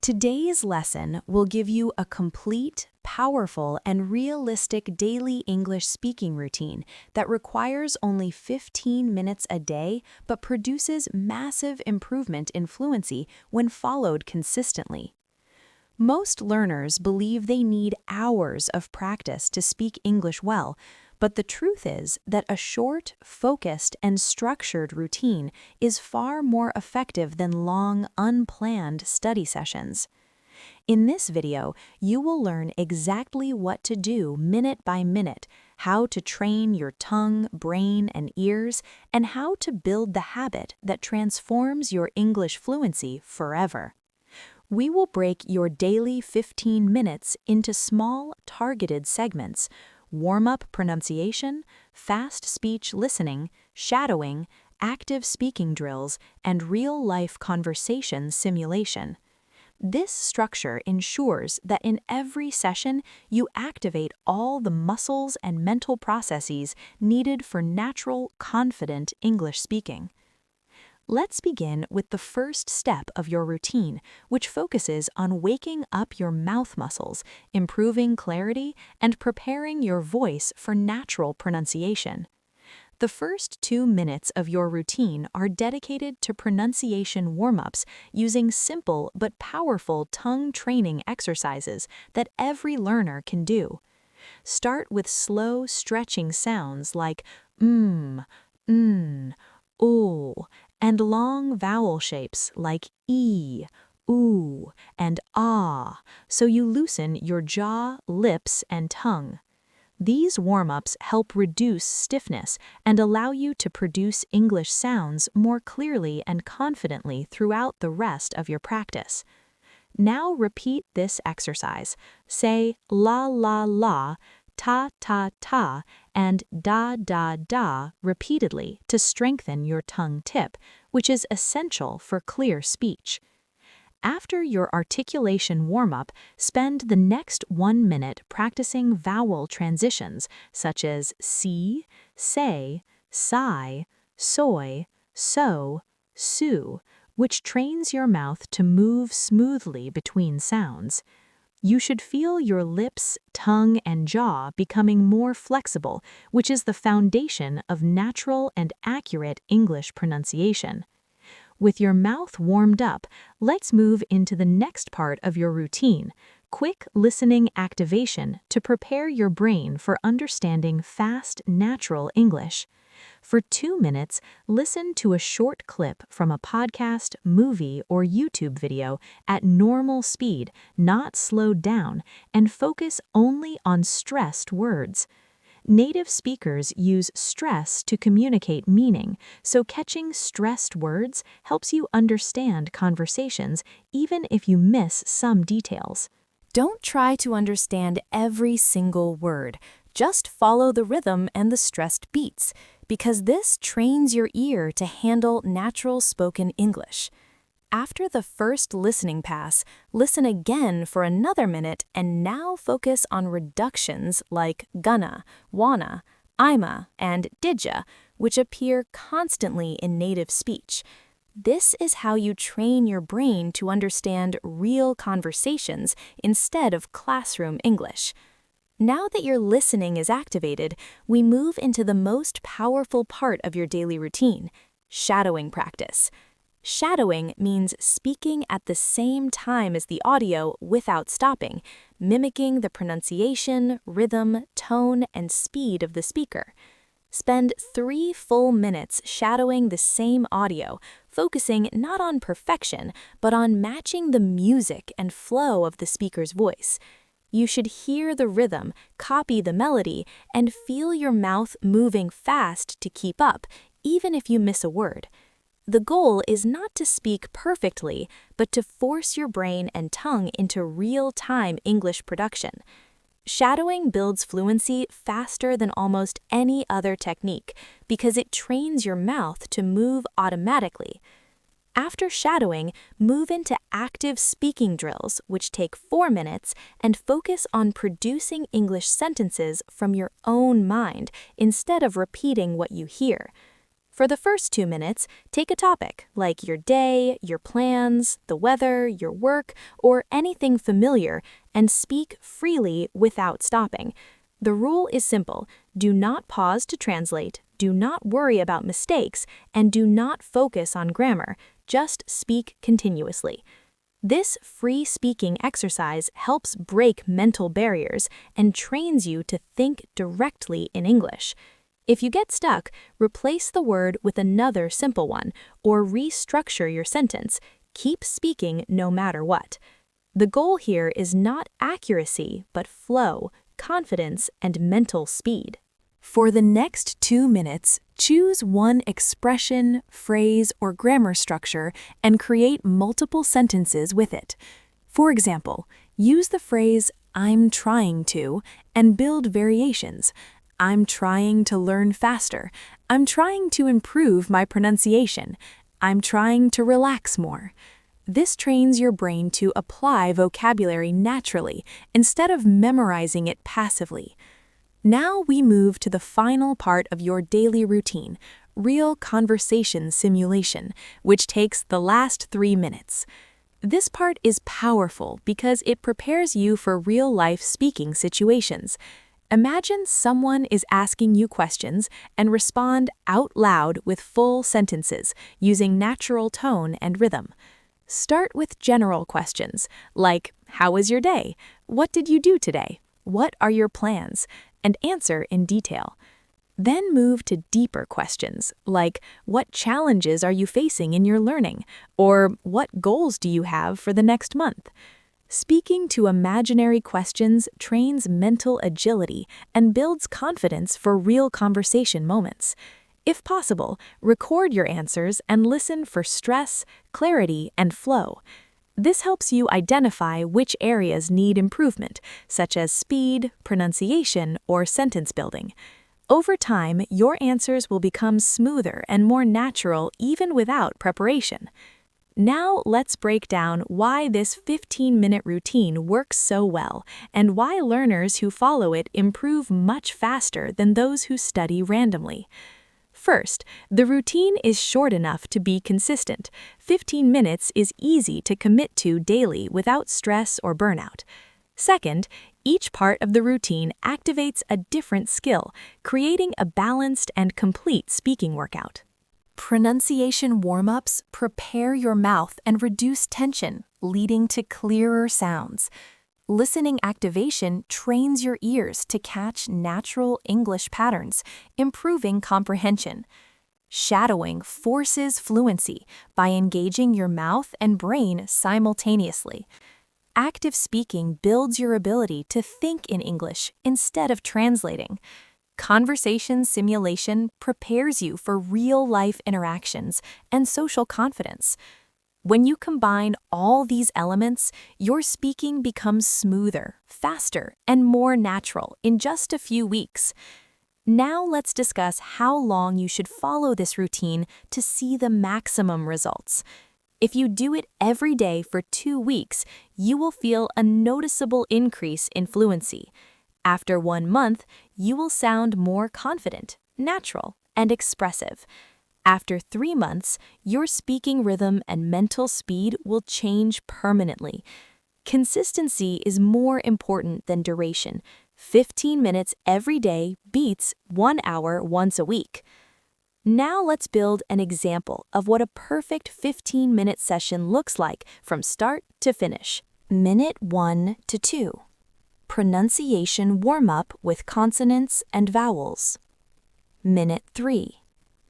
Today's lesson will give you a complete, powerful, and realistic daily English speaking routine that requires only 15 minutes a day but produces massive improvement in fluency when followed consistently. Most learners believe they need hours of practice to speak English well, but the truth is that a short, focused, and structured routine is far more effective than long, unplanned study sessions. In this video, you will learn exactly what to do minute by minute, how to train your tongue, brain, and ears, and how to build the habit that transforms your English fluency forever. We will break your daily 15 minutes into small, targeted segments: warm-up pronunciation, fast speech listening, shadowing, active speaking drills, and real-life conversation simulation. This structure ensures that in every session you activate all the muscles and mental processes needed for natural, confident English speaking. Let's begin with the first step of your routine, which focuses on waking up your mouth muscles, improving clarity, and preparing your voice for natural pronunciation. The first 2 minutes of your routine are dedicated to pronunciation warm-ups using simple but powerful tongue training exercises that every learner can do. Start with slow, stretching sounds like ooh, and long vowel shapes like e, oo, and ah, so you loosen your jaw, lips, and tongue. These warm-ups help reduce stiffness and allow you to produce English sounds more clearly and confidently throughout the rest of your practice. Now repeat this exercise. Say la la la, ta ta ta, and da da da repeatedly to strengthen your tongue tip, which is essential for clear speech. After your articulation warm-up, spend the next 1 minute practicing vowel transitions such as si, say, sigh, soy, so, su, which trains your mouth to move smoothly between sounds. You should feel your lips, tongue, and jaw becoming more flexible, which is the foundation of natural and accurate English pronunciation. With your mouth warmed up, let's move into the next part of your routine: quick listening activation to prepare your brain for understanding fast, natural English. For 2 minutes, listen to a short clip from a podcast, movie, or YouTube video at normal speed, not slowed down, and focus only on stressed words. Native speakers use stress to communicate meaning, so catching stressed words helps you understand conversations even if you miss some details. Don't try to understand every single word. Just follow the rhythm and the stressed beats, because this trains your ear to handle natural spoken English. After the first listening pass, listen again for another minute and now focus on reductions like gonna, wanna, I'ma, and didya, which appear constantly in native speech. This is how you train your brain to understand real conversations instead of classroom English. Now that your listening is activated, we move into the most powerful part of your daily routine: shadowing practice. Shadowing means speaking at the same time as the audio without stopping, mimicking the pronunciation, rhythm, tone, and speed of the speaker. Spend 3 full minutes shadowing the same audio, focusing not on perfection, but on matching the music and flow of the speaker's voice. You should hear the rhythm, copy the melody, and feel your mouth moving fast to keep up, even if you miss a word. The goal is not to speak perfectly, but to force your brain and tongue into real-time English production. Shadowing builds fluency faster than almost any other technique because it trains your mouth to move automatically. After shadowing, move into active speaking drills, which take 4 minutes, and focus on producing English sentences from your own mind instead of repeating what you hear. For the first 2 minutes, take a topic like your day, your plans, the weather, your work, or anything familiar and speak freely without stopping. The rule is simple: do not pause to translate, do not worry about mistakes, and do not focus on grammar. Just speak continuously. This free speaking exercise helps break mental barriers and trains you to think directly in English. If you get stuck, replace the word with another simple one or restructure your sentence. Keep speaking no matter what. The goal here is not accuracy, but flow, confidence, and mental speed. For the next 2 minutes, choose one expression, phrase, or grammar structure and create multiple sentences with it. For example, use the phrase "I'm trying to" and build variations. I'm trying to learn faster. I'm trying to improve my pronunciation. I'm trying to relax more. This trains your brain to apply vocabulary naturally instead of memorizing it passively. Now we move to the final part of your daily routine, real conversation simulation, which takes the last 3 minutes. This part is powerful because it prepares you for real-life speaking situations. Imagine someone is asking you questions and respond out loud with full sentences using natural tone and rhythm. Start with general questions like, "How was your day? What did you do today? What are your plans?" and answer in detail. Then move to deeper questions like, "What challenges are you facing in your learning?" or "What goals do you have for the next month?" Speaking to imaginary questions trains mental agility and builds confidence for real conversation moments. If possible, record your answers and listen for stress, clarity, and flow. This helps you identify which areas need improvement, such as speed, pronunciation, or sentence building. Over time, your answers will become smoother and more natural even without preparation. Now let's break down why this 15-minute routine works so well and why learners who follow it improve much faster than those who study randomly. First, the routine is short enough to be consistent. 15 minutes is easy to commit to daily without stress or burnout. Second, each part of the routine activates a different skill, creating a balanced and complete speaking workout. Pronunciation warm-ups prepare your mouth and reduce tension, leading to clearer sounds. Listening activation trains your ears to catch natural English patterns, improving comprehension. Shadowing forces fluency by engaging your mouth and brain simultaneously. Active speaking builds your ability to think in English instead of translating. Conversation simulation prepares you for real-life interactions and social confidence. When you combine all these elements, your speaking becomes smoother, faster, and more natural in just a few weeks. Now let's discuss how long you should follow this routine to see the maximum results. If you do it every day for 2 weeks, you will feel a noticeable increase in fluency. After 1 month, you will sound more confident, natural, and expressive. After 3 months, your speaking rhythm and mental speed will change permanently. Consistency is more important than duration. 15 minutes every day beats 1 hour once a week. Now let's build an example of what a perfect 15-minute session looks like from start to finish. Minute 1 to 2. Pronunciation warm-up with consonants and vowels. Minute 3.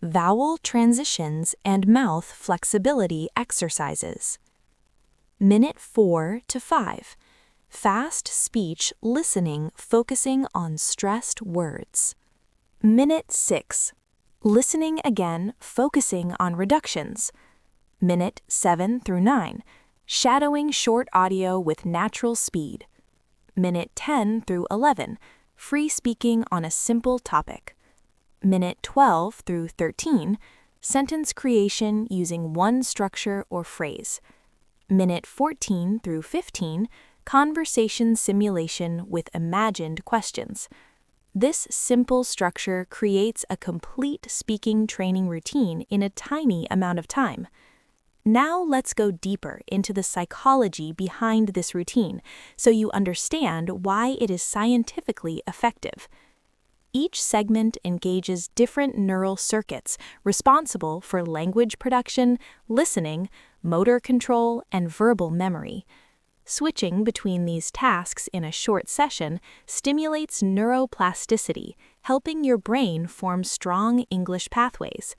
Vowel transitions and mouth flexibility exercises. Minute 4 to 5. Fast speech listening focusing on stressed words. Minute 6. Listening again focusing on reductions. Minute 7 through 9. Shadowing short audio with natural speed. Minute 10 through 11. Free speaking on a simple topic. Minute 12 through 13, sentence creation using one structure or phrase. Minute 14 through 15, conversation simulation with imagined questions. This simple structure creates a complete speaking training routine in a tiny amount of time. Now let's go deeper into the psychology behind this routine so you understand why it is scientifically effective. Each segment engages different neural circuits responsible for language production, listening, motor control, and verbal memory. Switching between these tasks in a short session stimulates neuroplasticity, helping your brain form strong English pathways.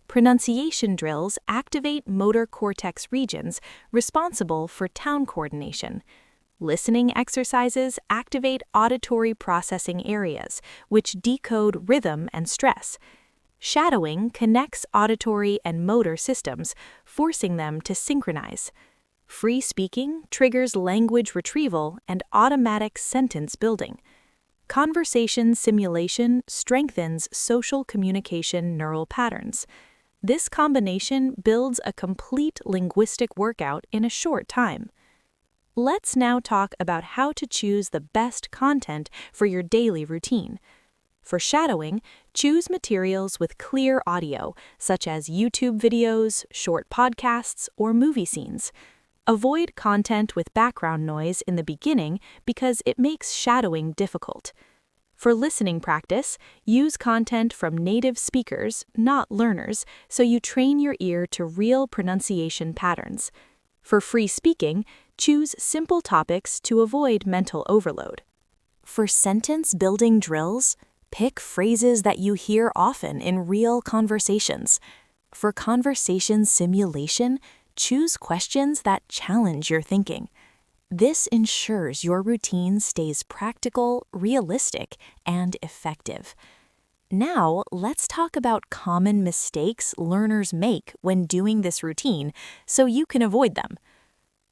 Pronunciation drills activate motor cortex regions responsible for tone coordination. Listening exercises activate auditory processing areas, which decode rhythm and stress. Shadowing connects auditory and motor systems, forcing them to synchronize. Free speaking triggers language retrieval and automatic sentence building. Conversation simulation strengthens social communication neural patterns. This combination builds a complete linguistic workout in a short time. Let's now talk about how to choose the best content for your daily routine. For shadowing, choose materials with clear audio, such as YouTube videos, short podcasts, or movie scenes. Avoid content with background noise in the beginning because it makes shadowing difficult. For listening practice, use content from native speakers, not learners, so you train your ear to real pronunciation patterns. For free speaking, choose simple topics to avoid mental overload. For sentence building drills, pick phrases that you hear often in real conversations. For conversation simulation, choose questions that challenge your thinking. This ensures your routine stays practical, realistic, and effective. Now, let's talk about common mistakes learners make when doing this routine so you can avoid them.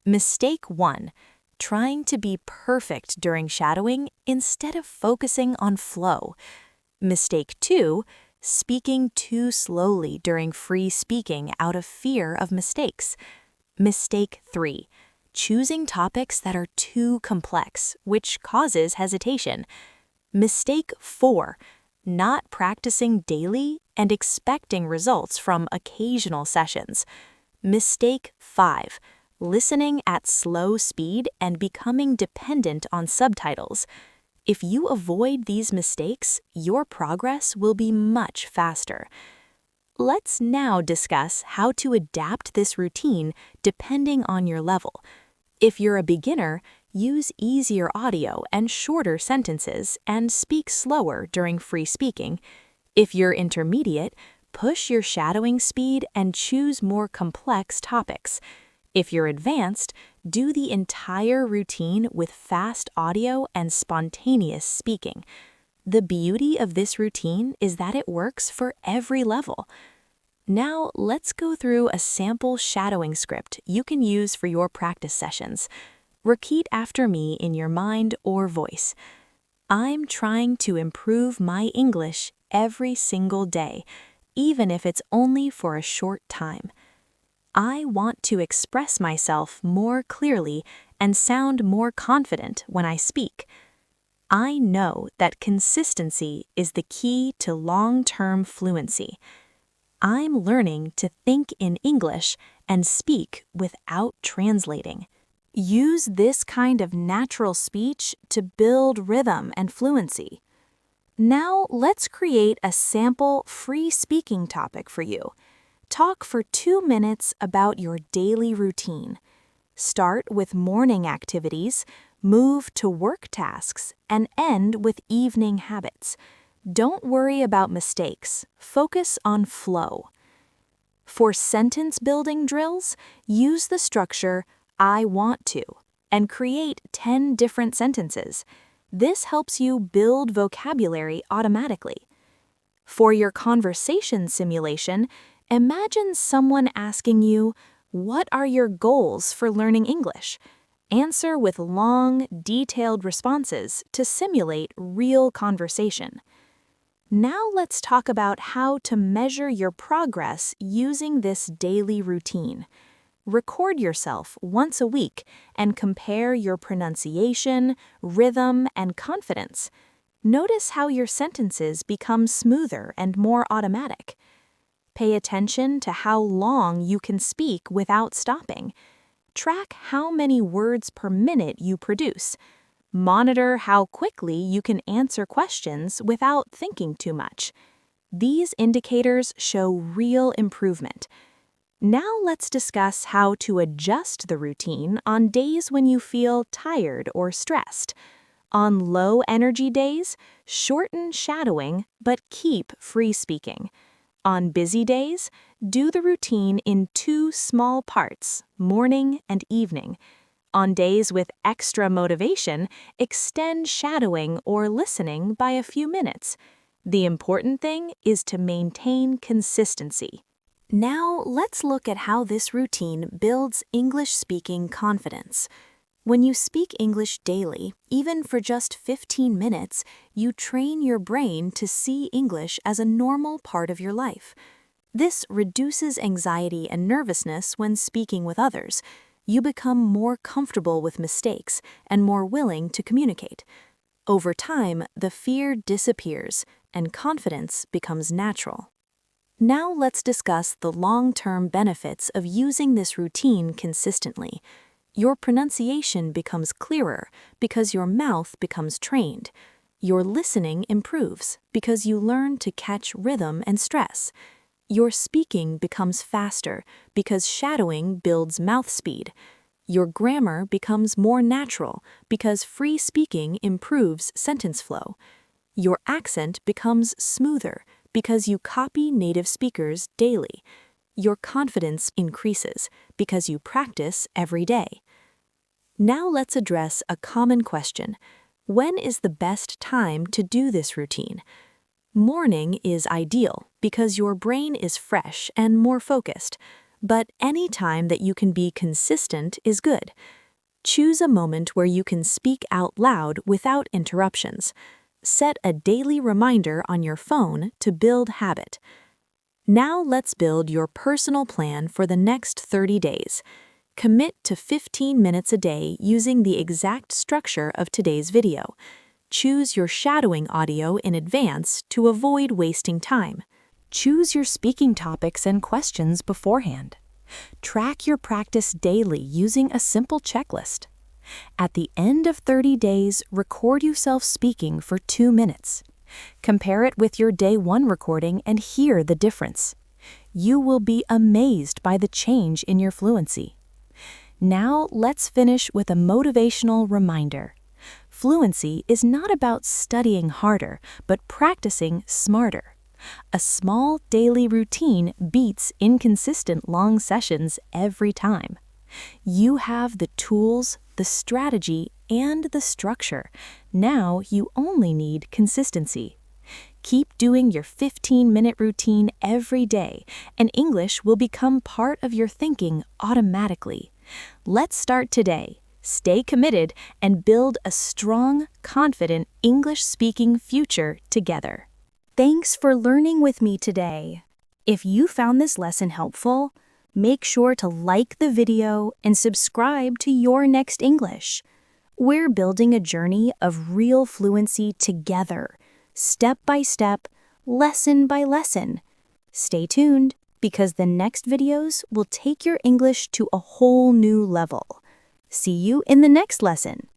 Mistake 1. Trying to be perfect during shadowing instead of focusing on flow. Mistake 2. Speaking too slowly during free speaking out of fear of mistakes. Mistake 3. Choosing topics that are too complex, which causes hesitation. Mistake 4. Not practicing daily and expecting results from occasional sessions. Mistake 5. Listening at slow speed and becoming dependent on subtitles. If you avoid these mistakes, your progress will be much faster. Let's now discuss how to adapt this routine depending on your level. If you're a beginner, use easier audio and shorter sentences and speak slower during free speaking. If you're intermediate, push your shadowing speed and choose more complex topics. If you're advanced, do the entire routine with fast audio and spontaneous speaking. The beauty of this routine is that it works for every level. Now, let's go through a sample shadowing script you can use for your practice sessions. Repeat after me in your mind or voice. I'm trying to improve my English every single day, even if it's only for a short time. I want to express myself more clearly and sound more confident when I speak. I know that consistency is the key to long-term fluency. I'm learning to think in English and speak without translating. Use this kind of natural speech to build rhythm and fluency. Now let's create a sample free speaking topic for you. Talk for 2 minutes about your daily routine. Start with morning activities, move to work tasks, and end with evening habits. Don't worry about mistakes. Focus on flow. For sentence building drills, use the structure I want to and create 10 different sentences. This helps you build vocabulary automatically. For your conversation simulation, imagine someone asking you, "What are your goals for learning English?" Answer with long, detailed responses to simulate real conversation. Now let's talk about how to measure your progress using this daily routine. Record yourself once a week and compare your pronunciation, rhythm, and confidence. Notice how your sentences become smoother and more automatic. Pay attention to how long you can speak without stopping. Track how many words per minute you produce. Monitor how quickly you can answer questions without thinking too much. These indicators show real improvement. Now let's discuss how to adjust the routine on days when you feel tired or stressed. On low-energy days, shorten shadowing but keep free speaking. On busy days, do the routine in 2 small parts, morning and evening. On days with extra motivation, extend shadowing or listening by a few minutes. The important thing is to maintain consistency. Now let's look at how this routine builds English-speaking confidence. When you speak English daily, even for just 15 minutes, you train your brain to see English as a normal part of your life. This reduces anxiety and nervousness when speaking with others. You become more comfortable with mistakes and more willing to communicate. Over time, the fear disappears and confidence becomes natural. Now let's discuss the long-term benefits of using this routine consistently. Your pronunciation becomes clearer because your mouth becomes trained. Your listening improves because you learn to catch rhythm and stress. Your speaking becomes faster because shadowing builds mouth speed. Your grammar becomes more natural because free speaking improves sentence flow. Your accent becomes smoother because you copy native speakers daily. Your confidence increases because you practice every day. Now let's address a common question. When is the best time to do this routine? Morning is ideal because your brain is fresh and more focused, but any time that you can be consistent is good. Choose a moment where you can speak out loud without interruptions. Set a daily reminder on your phone to build habit. Now let's build your personal plan for the next 30 days. Commit to 15 minutes a day using the exact structure of today's video. Choose your shadowing audio in advance to avoid wasting time. Choose your speaking topics and questions beforehand. Track your practice daily using a simple checklist. At the end of 30 days, record yourself speaking for 2 minutes. Compare it with your day 1 recording and hear the difference. You will be amazed by the change in your fluency. Now let's finish with a motivational reminder. Fluency is not about studying harder, but practicing smarter. A small daily routine beats inconsistent long sessions every time. You have the tools, the strategy, and the structure. Now you only need consistency. Keep doing your 15-minute routine every day, and English will become part of your thinking automatically. Let's start today. Stay committed and build a strong, confident English-speaking future together. Thanks for learning with me today. If you found this lesson helpful, make sure to like the video and subscribe to Your Next English. We're building a journey of real fluency together, step by step, lesson by lesson. Stay tuned, because the next videos will take your English to a whole new level. See you in the next lesson.